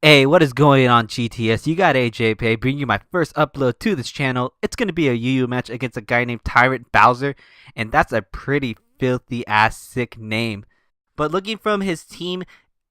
Hey, what is going on, GTS? You got AJPay bringing you my first upload to this channel. It's going to be a UU match against a guy named TyrantBowser, and that's a pretty filthy ass sick name. But looking from his team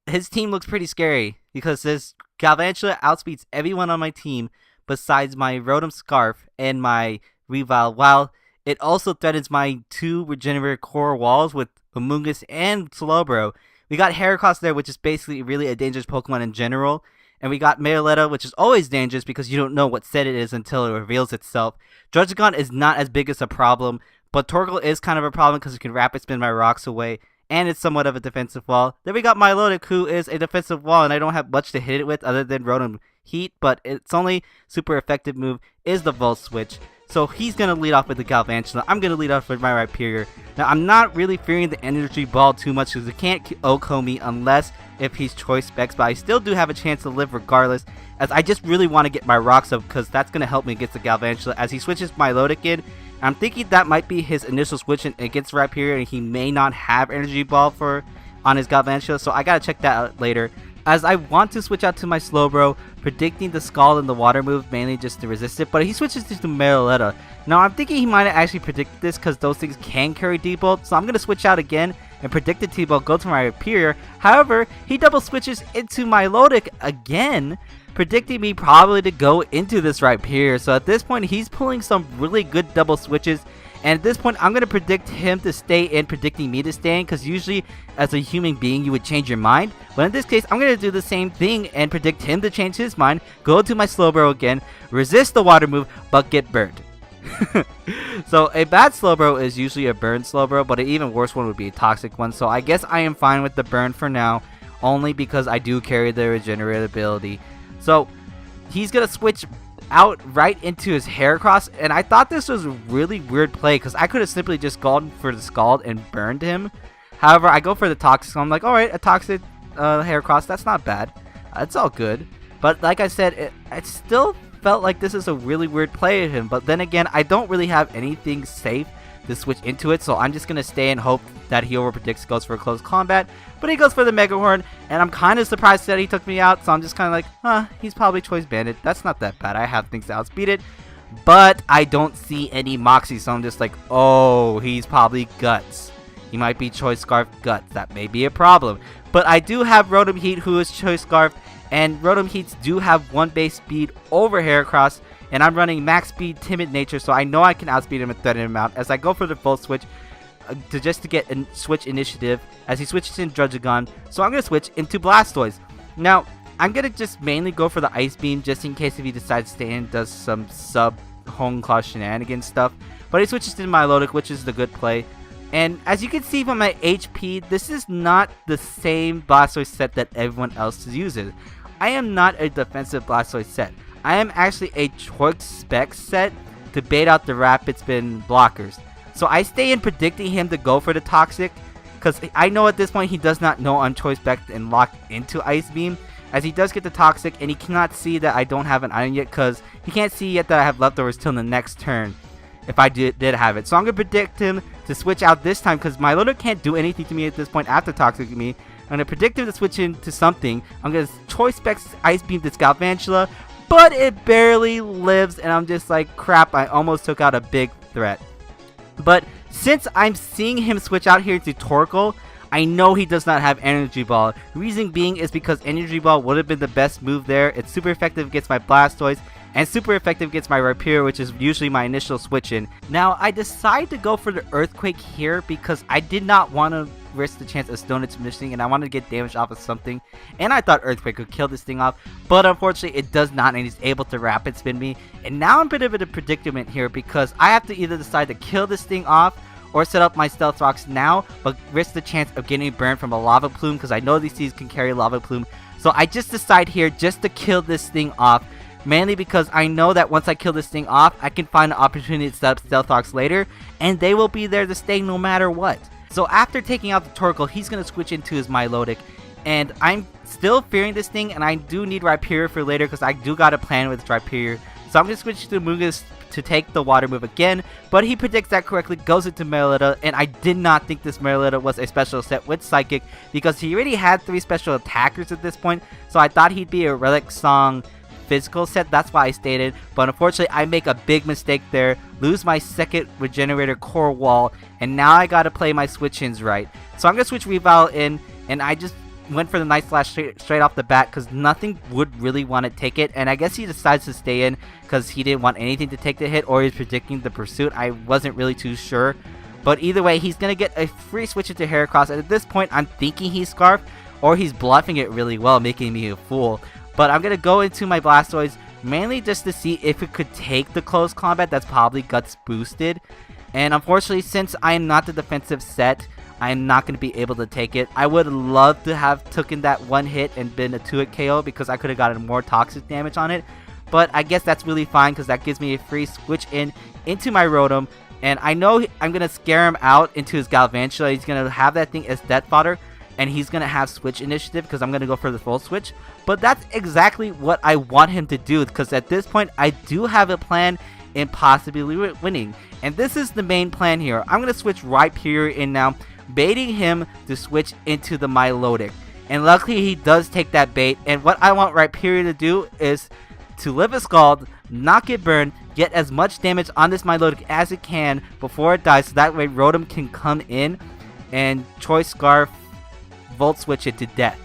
looks pretty scary because this Galvantula outspeeds everyone on my team besides my Rotom Scarf and my Revile, while it also threatens my two regenerative core walls with Amoonguss and Slowbro. We got Heracross there, which is basically really a dangerous Pokemon in general. And we got Meowetta, which is always dangerous because you don't know what set it is until it reveals itself. Druddigon is not as big as a problem, but Torkoal is kind of a problem because it can rapid spin my rocks away. And it's somewhat of a defensive wall. Then we got Milotic, who is a defensive wall, and I don't have much to hit it with other than Rotom Heat. But its only super effective move is the Volt Switch. So he's going to lead off with the Galvantula. I'm going to lead off with my Rhyperior. Now, I'm not really fearing the Energy Ball too much because it can't OHKO me unless if he's Choice Specs. But I still do have a chance to live regardless, as I just really want to get my rocks up because that's going to help me against the Galvantula as he switches Milotic in. I'm thinking that might be his initial switch against Rhyperior, and he may not have Energy Ball on his Galvantula, so I got to check that out later. As I want to switch out to my Slowbro, predicting the Scald and the Water move mainly just to resist it, but he switches to Meowetta. Now I'm thinking he might have actually predicted this because those things can carry T-Bolt, so I'm going to switch out again and predict the T-Bolt, go to my Rhyperior. However, he double switches into Milotic again, predicting me probably to go into this Rhyperior. So at this point, he's pulling some really good double switches. And at this point, I'm going to predict him to stay in, predicting me to stay in, because usually as a human being, you would change your mind. But in this case, I'm going to do the same thing and predict him to change his mind, go to my Slowbro again, resist the water move, but get burned. So a bad Slowbro is usually a burn Slowbro, but an even worse one would be a toxic one. So I guess I am fine with the burn for now, only because I do carry the regenerative ability. So he's going to switch out right into his Heracross, and I thought this was a really weird play because I could have simply just gone for the Scald and burned him. However, I go for the Toxic, so I'm like, alright, a Toxic Heracross, that's not bad. It's all good. But like I said, it still felt like this is a really weird play of him. But then again, I don't really have anything safe to switch into it, so I'm just going to stay and hope that he overpredicts, goes for a close combat. But he goes for the Mega Horn, and I'm kind of surprised that he took me out, so I'm just kind of like, huh, he's probably Choice Bandit. That's not that bad. I have things to outspeed it. But I don't see any Moxie, so I'm just like, oh, he's probably Guts. He might be Choice Scarf Guts. That may be a problem. But I do have Rotom Heat, who is Choice Scarf, and Rotom Heats do have one base speed over Heracross, and I'm running max speed Timid Nature, so I know I can outspeed him and threaten him out as I go for the Volt Switch just to get a switch initiative as he switches in Druddigon. So I'm going to switch into Blastoise. Now, I'm going to just mainly go for the Ice Beam just in case if he decides to stay in and does some sub-Hone Claw shenanigans stuff. But he switches to Milotic, which is the good play. And as you can see from my HP, this is not the same Blastoise set that everyone else uses. I am not a defensive Blastoise set. I am actually a Choice Spec set to bait out the Rapid Spin blockers. So I stay in predicting him to go for the Toxic, because I know at this point he does not know I'm Choice Spec and locked into Ice Beam, as he does get the Toxic, and he cannot see that I don't have an item yet, because he can't see yet that I have leftovers till the next turn, if I did have it. So I'm going to predict him to switch out this time, because Milotic can't do anything to me at this point after Toxic me. I'm going to predict him to switch into something. I'm going to Choice Spec Ice Beam this Galvantula, but it barely lives, and I'm just like, crap, I almost took out a big threat. But since I'm seeing him switch out here to Torkoal, I know he does not have Energy Ball. Reason being is because Energy Ball would have been the best move there. It's super effective against my Blastoise and super effective against my Rhyperior, which is usually my initial switch in. Now, I decided to go for the Earthquake here because I did not want to risk the chance of Stone Edge missing, and I wanted to get damage off of something, and I thought Earthquake could kill this thing off, but unfortunately it does not, and he's able to rapid spin me. And now I'm a bit of a predicament here because I have to either decide to kill this thing off or set up my Stealth Rocks now, but risk the chance of getting burned from a Lava Plume because I know these things can carry Lava Plume. So I just decide here just to kill this thing off, mainly because I know that once I kill this thing off, I can find an opportunity to set up Stealth Rocks later, and they will be there to stay no matter what. So after taking out the Torkoal, he's going to switch into his Milotic, and I'm still fearing this thing, and I do need Rhyperior for later because I do got a plan with Rhyperior. So I'm going to switch to Amoonguss to take the water move again, but he predicts that correctly, goes into Merilita, and I did not think this Merilita was a special set with Psychic because he already had 3 special attackers at this point, so I thought he'd be a Relic Song physical set. That's why I stated, but unfortunately I make a big mistake there, lose my second regenerator core wall, and now I gotta play my switch-ins right. So I'm gonna switch Reval in, and I just went for the Night Slash straight off the bat because nothing would really want to take it, and I guess he decides to stay in because he didn't want anything to take the hit, or he's predicting the pursuit. I wasn't really too sure, but either way he's gonna get a free switch into Heracross, and at this point I'm thinking he's Scarf, or he's bluffing it really well, making me a fool. But I'm gonna go into my Blastoise mainly just to see if it could take the close combat that's probably Guts boosted, and unfortunately since I am not the defensive set, I'm not going to be able to take it. I would love to have taken that 1 hit and been a 2-hit KO because I could have gotten more toxic damage on it. But I guess that's really fine because that gives me a free switch into my Rotom. And I know I'm going to scare him out into his Galvantula. He's going to have that thing as death fodder. And he's going to have switch initiative because I'm going to go for the full switch. But that's exactly what I want him to do because at this point I do have a plan in possibly winning. And this is the main plan here. I'm going to switch Rhyperior in now, baiting him to switch into the Milotic, and luckily he does take that bait. And what I want Rhyperior to do is to live a Scald, not get burned, get as much damage on this Milotic as it can before it dies, so that way Rotom can come in and Choice Scarf Volt Switch it to death.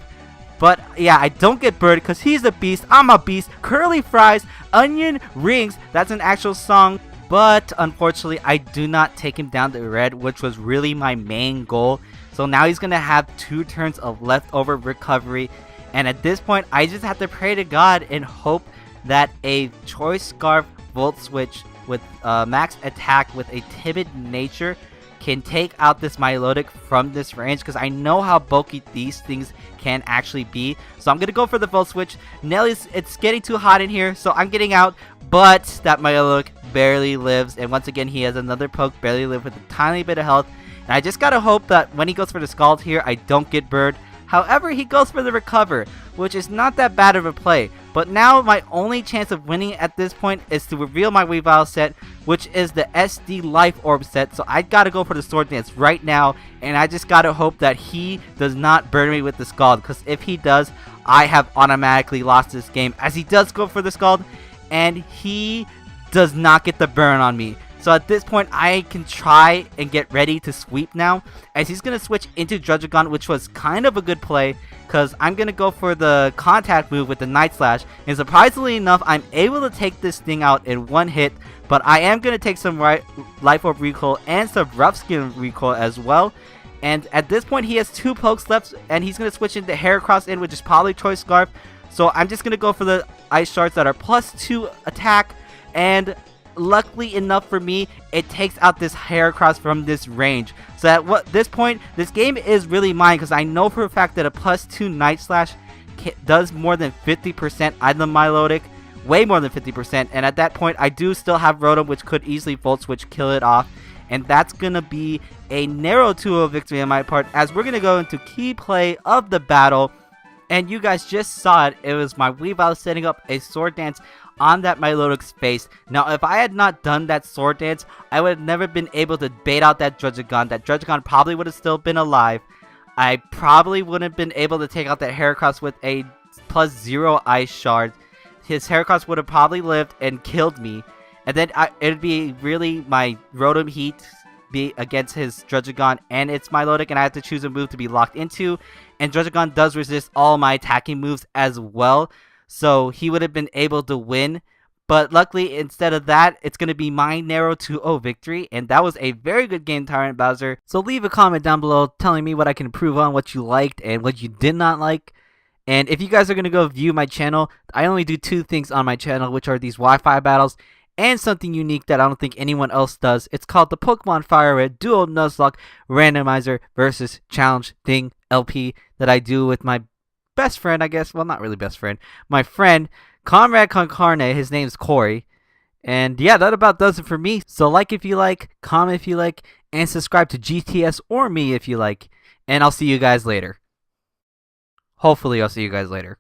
But yeah, I don't get burned because he's a beast, I'm a beast. Curly fries, onion rings, that's an actual song. But unfortunately, I do not take him down to red, which was really my main goal. So now he's going to have 2 turns of leftover recovery. And at this point, I just have to pray to God and hope that a Choice Scarf Volt Switch with max attack with a timid nature can take out this Milotic from this range, because I know how bulky these things can actually be. So I'm going to go for the Volt Switch. Nelly's, it's getting too hot in here, so I'm getting out. But that Milotic barely lives, and once again he has another poke, barely live with a tiny bit of health. And I just gotta hope that when he goes for the Scald here, I don't get burned. However, he goes for the Recover, which is not that bad of a play. But now my only chance of winning at this point is to reveal my Weavile set, which is the SD Life Orb set. So I gotta go for the Sword Dance right now, and I just gotta hope that he does not burn me with the Scald, because if he does, I have automatically lost this game, as he does go for the Scald, and he does not get the burn on me. So at this point, I can try and get ready to sweep now, as he's going to switch into Druddigon, which was kind of a good play, because I'm going to go for the contact move with the Night Slash, and surprisingly enough, I'm able to take this thing out in 1 hit, but I am going to take some Life Orb recoil and some Rough Skin recoil as well. And at this point, he has 2 pokes left, and he's going to switch into Heracross in, which is probably Choice Scarf. So I'm just going to go for the Ice Shards that are +2 attack, and luckily enough for me, it takes out this Heracross from this range. So at this point, this game is really mine, because I know for a fact that a +2 Night Slash does more than 50% on the Milotic, way more than 50%, and at that point, I do still have Rotom, which could easily Volt Switch, kill it off, and that's going to be a narrow 2-0 victory on my part, as we're going to go into key play of the battle. And you guys just saw it, it was my Weavile setting up a Sword Dance on that Milotic's face. Now, if I had not done that Sword Dance, I would have never been able to bait out that Druddigon. That Druddigon probably would have still been alive. I probably wouldn't have been able to take out that Heracross with a +0 Ice Shard. His Heracross would have probably lived and killed me. And then it would be really my Rotom Heat be against his Druddigon and its Milotic, and I have to choose a move to be locked into, and Druddigon does resist all my attacking moves as well, so he would have been able to win. But luckily, instead of that, it's going to be my narrow 2-0 victory, and that was a very good game, TyrantBowser. So leave a comment down below telling me what I can improve on, what you liked and what you did not like. And if you guys are going to go view my channel, I only do 2 things on my channel, which are these Wi-Fi battles and something unique that I don't think anyone else does. It's called the Pokemon Fire Red Dual Nuzlocke Randomizer versus Challenge Thing LP that I do with my best friend, I guess. Well, not really best friend. My friend, Comrade Concarne. His name's Corey. And yeah, that about does it for me. So like if you like, comment if you like, and subscribe to GTS or me if you like. And I'll see you guys later. Hopefully I'll see you guys later.